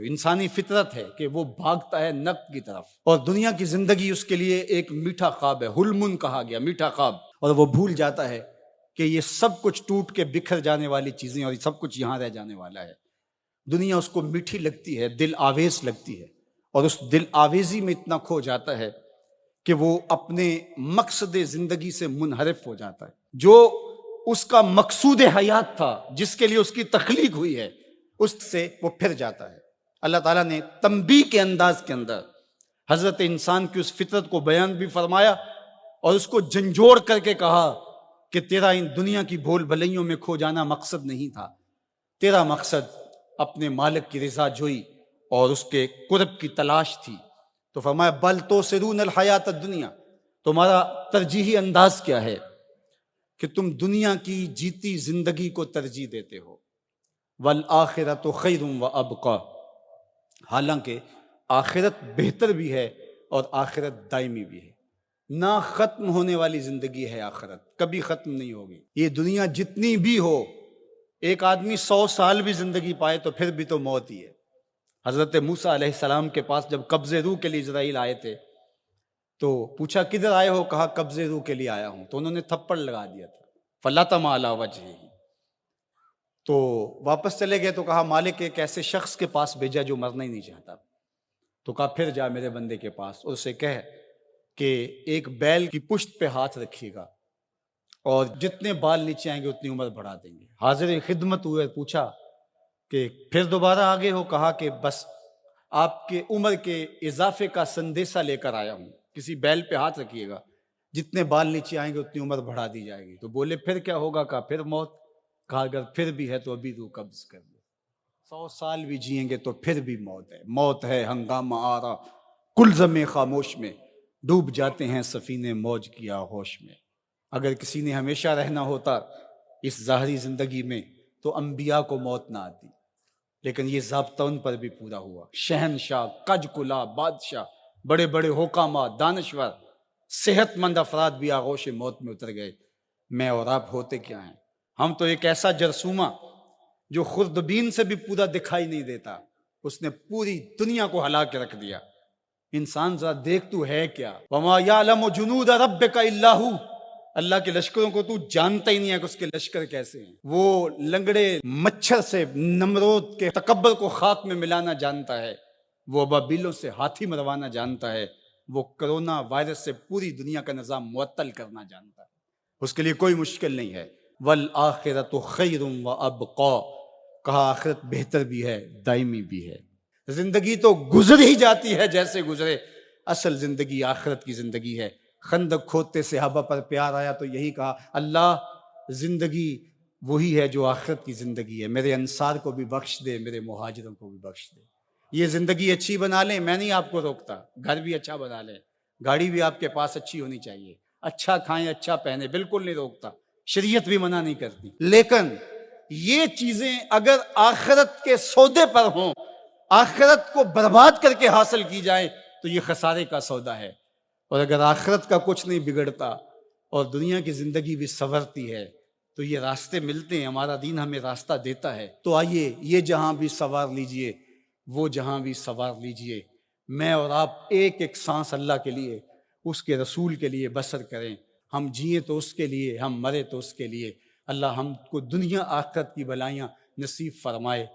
انسانی فطرت ہے کہ وہ بھاگتا ہے نقد کی طرف، اور دنیا کی زندگی اس کے لیے ایک میٹھا خواب ہے، حلم کہا گیا، میٹھا خواب، اور وہ بھول جاتا ہے کہ یہ سب کچھ ٹوٹ کے بکھر جانے والی چیزیں اور سب کچھ یہاں رہ جانے والا ہے۔ دنیا اس کو میٹھی لگتی ہے، دل آویز لگتی ہے، اور اس دل آویزی میں اتنا کھو جاتا ہے کہ وہ اپنے مقصد زندگی سے منحرف ہو جاتا ہے۔ جو اس کا مقصود حیات تھا، جس کے لیے اس کی تخلیق ہوئی ہے، اس سے وہ پھر جاتا ہے۔ اللہ تعالیٰ نے تنبیہ کے انداز کے اندر حضرت انسان کی اس فطرت کو بیان بھی فرمایا اور اس کو جھنجھوڑ کر کے کہا کہ تیرا ان دنیا کی بھول بھلائیوں میں کھو جانا مقصد نہیں تھا، تیرا مقصد اپنے مالک کی رضا جوئی اور اس کے قرب کی تلاش تھی۔ تو فرمایا بل تؤثرون الحیات الدنیا، تمہارا ترجیحی انداز کیا ہے کہ تم دنیا کی جیتی زندگی کو ترجیح دیتے ہو، والآخرۃ خیر وابقی، حالانکہ آخرت بہتر بھی ہے اور آخرت دائمی بھی ہے۔ نہ ختم ہونے والی زندگی ہے آخرت، کبھی ختم نہیں ہوگی۔ یہ دنیا جتنی بھی ہو، ایک آدمی 100 سال بھی زندگی پائے تو پھر بھی تو موت ہی ہے۔ حضرت موسیٰ علیہ السلام کے پاس جب قبض روح کے لیے اسرائیل آئے تھے تو پوچھا کدھر آئے ہو؟ کہا قبض روح کے لیے آیا ہوں۔ تو انہوں نے تھپڑ لگا دیا تھا، فلطم علی وجہہ۔ تو واپس چلے گئے تو کہا مالک ایک ایسے شخص کے پاس بھیجا جو مرنا ہی نہیں چاہتا۔ تو کہا پھر جا میرے بندے کے پاس اور اسے کہہ کہ ایک بیل کی پشت پہ ہاتھ رکھیے گا اور جتنے بال نیچے آئیں گے اتنی عمر بڑھا دیں گے۔ حاضر خدمت ہوئے، پوچھا کہ پھر دوبارہ آگے ہو؟ کہا کہ بس آپ کے عمر کے اضافے کا سندیسہ لے کر آیا ہوں، کسی بیل پہ ہاتھ رکھیے گا، جتنے بال نیچے آئیں گے اتنی عمر بڑھا دی جائے گی۔ تو بولے پھر کیا ہوگا؟ کہا پھر موت۔ کہا اگر پھر بھی ہے تو ابھی روح قبض کر لو، 100 سال بھی جئیں گے تو پھر بھی موت ہے۔ موت ہے ہنگامہ آرا کلزم خاموش میں، ڈوب جاتے ہیں سفینے موج کی آغوش میں۔ اگر کسی نے ہمیشہ رہنا ہوتا اس ظاہری زندگی میں تو انبیاء کو موت نہ آتی، لیکن یہ ضابطہ ان پر بھی پورا ہوا۔ شہنشاہ، کج کلا بادشاہ، بڑے بڑے حکامات، دانشور، صحت مند افراد بھی آغوش موت میں اتر گئے۔ میں اور آپ ہوتے کیا ہیں؟ ہم تو ایک ایسا جرثومہ جو خوردبین سے بھی پورا دکھائی نہیں دیتا، اس نے پوری دنیا کو ہلا کے رکھ دیا۔ انسان ذرا دیکھ تو ہے کیا؟ وما یعلم جنود ربک الا ھو، اللہ کے لشکروں کو تو جانتا ہی نہیں ہے کہ اس کے لشکر کیسے ہیں۔ وہ لنگڑے مچھر سے نمرود کے تکبر کو خاک میں ملانا جانتا ہے، وہ ابابیلوں سے ہاتھی مروانا جانتا ہے، وہ کرونا وائرس سے پوری دنیا کا نظام معطل کرنا جانتا ہے۔ اس کے لیے کوئی مشکل نہیں ہے۔ والآخرۃ خیر وابقی، کہا آخرت بہتر بھی ہے، دائمی بھی ہے۔ زندگی تو گزر ہی جاتی ہے جیسے گزرے، اصل زندگی آخرت کی زندگی ہے۔ خندق کھودتے صحابہ پر پیار آیا تو یہی کہا اللہ زندگی وہی ہے جو آخرت کی زندگی ہے، میرے انصار کو بھی بخش دے، میرے مہاجروں کو بھی بخش دے۔ یہ زندگی اچھی بنا لیں، میں نہیں آپ کو روکتا، گھر بھی اچھا بنا لیں، گاڑی بھی آپ کے پاس اچھی ہونی چاہیے، اچھا کھائیں اچھا پہنیں، بالکل نہیں روکتا، شریعت بھی منع نہیں کرتی، لیکن یہ چیزیں اگر آخرت کے سودے پر ہوں، آخرت کو برباد کر کے حاصل کی جائیں تو یہ خسارے کا سودا ہے۔ اور اگر آخرت کا کچھ نہیں بگڑتا اور دنیا کی زندگی بھی سنورتی ہے تو یہ راستے ملتے ہیں، ہمارا دین ہمیں راستہ دیتا ہے۔ تو آئیے یہ جہاں بھی سوار لیجئے، وہ جہاں بھی سوار لیجئے، میں اور آپ ایک ایک سانس اللہ کے لیے، اس کے رسول کے لیے بسر کریں۔ ہم جئیں تو اس کے لیے، ہم مرے تو اس کے لیے۔ اللہ ہم کو دنیا آخرت کی بھلائیاں نصیب فرمائے۔